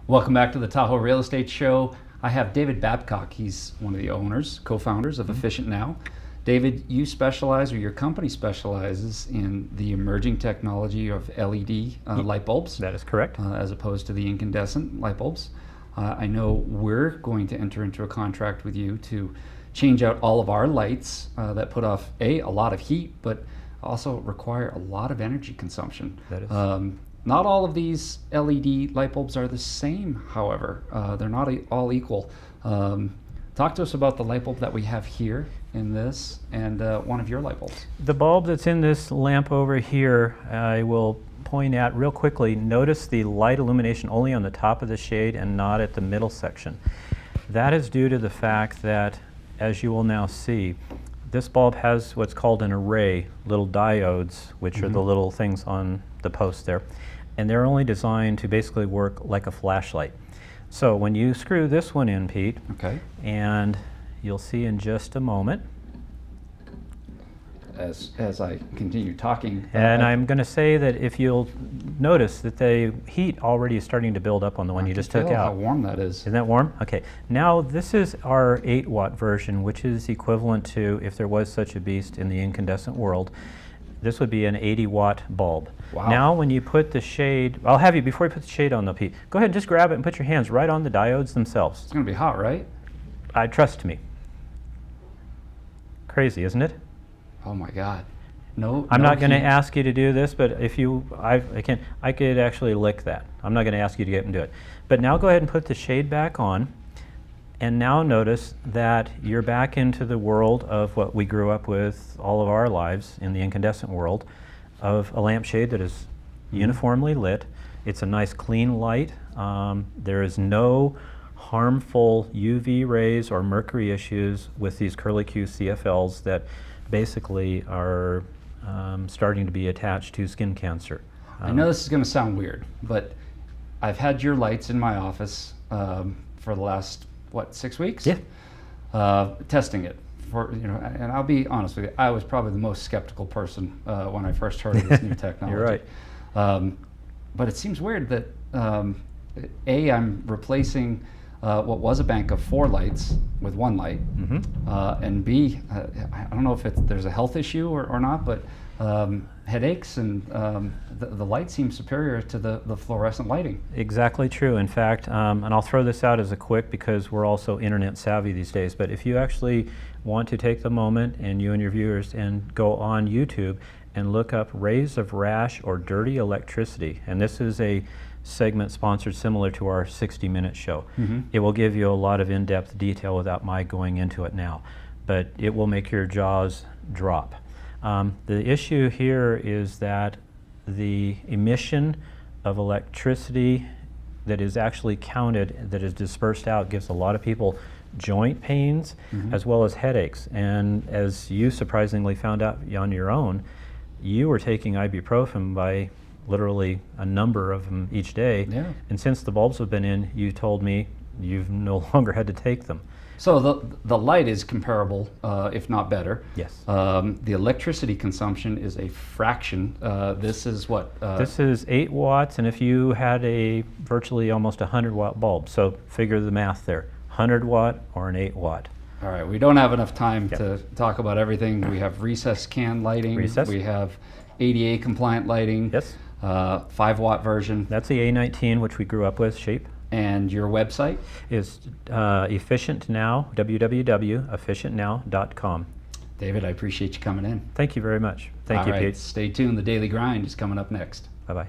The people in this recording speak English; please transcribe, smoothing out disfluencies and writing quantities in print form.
Welcome back to the Tahoe Real Estate Show. I have David Babcock. He's one of the owners, co-founders of Efficient Now. David, you specialize, or your company specializes, in the emerging technology of LED light bulbs. That is correct. As opposed to the incandescent light bulbs. I know we're going to enter into a contract with you to change out all of our lights that put off a lot of heat, but also require a lot of energy consumption. That is. Not all of these LED light bulbs are the same, however. They're not all equal. Talk to us about the light bulb that we have here in this and one of your light bulbs. The bulb that's in this lamp over here, I will point at real quickly. Notice the light illumination only on the top of the shade and not at the middle section. That is due to the fact that, as you will now see, this bulb has what's called an array, little diodes, which are the little things on the post there. And they're only designed to basically work like a flashlight. So when you screw this one in, Pete, Okay. and you'll see in just a moment. As I continue talking. And I'm going to say that if you'll notice that the heat already is starting to build up on the one you just took out. How warm that is. Isn't that warm? Okay. Now this is our 8-watt version, which is equivalent to, if there was such a beast in the incandescent world, this would be an 80-watt bulb. Wow. Now when you put the shade, I'll have you, before you put the shade on though, Pete, go ahead and just grab it and put your hands right on the diodes themselves. It's going to be hot, right? Trust me. Crazy, isn't it? Oh my God. No. I'm no not going to heat. ask you to do this, but if you, I could actually lick that. I'm not going to ask you to get up and do it. But now go ahead and put the shade back on, and now notice that you're back into the world of what we grew up with all of our lives in the incandescent world, of a lampshade that is uniformly lit. It's a nice clean light. There is no harmful UV rays or mercury issues with these curlicue CFLs that basically are starting to be attached to skin cancer. I know this is going to sound weird, but I've had your lights in my office for the last, 6 weeks? Yeah. Testing it. And I'll be honest with you, I was probably the most skeptical person when I first heard of this new technology. You're right. But it seems weird that A, I'm replacing what was a bank of 4 lights with 1 light, and B, I don't know if there's a health issue or not, but headaches and the light seems superior to the fluorescent lighting. Exactly true. In fact, and I'll throw this out as a quick because we're also internet savvy these days, but if you actually want to take the moment, and you and your viewers, and go on YouTube and look up rays of rash or dirty electricity, and this is a segment sponsored similar to our 60-minute show. It will give you a lot of in-depth detail without my going into it now, but it will make your jaws drop. The issue here is that the emission of electricity that is actually counted, that is dispersed out, gives a lot of people joint pains as well as headaches. And as you surprisingly found out on your own, you were taking ibuprofen by literally a number of them each day. Yeah. And since the bulbs have been in, you told me you've no longer had to take them. So the light is comparable, if not better. Yes. The electricity consumption is a fraction. This is what? This is 8 watts, and if you had a virtually almost 100-watt bulb, so figure the math there, 100-watt or an 8-watt. All right, we don't have enough time to talk about everything. We have recessed can lighting. Recessed. We have ADA compliant lighting. Yes. 5-watt version. That's the A19, which we grew up with, shape. And your website? Is Efficient Now, www.efficientnow.com. David, I appreciate you coming in. Thank you very much. Thank you, All right, Pete. stay tuned. The Daily Grind is coming up next. Bye-bye.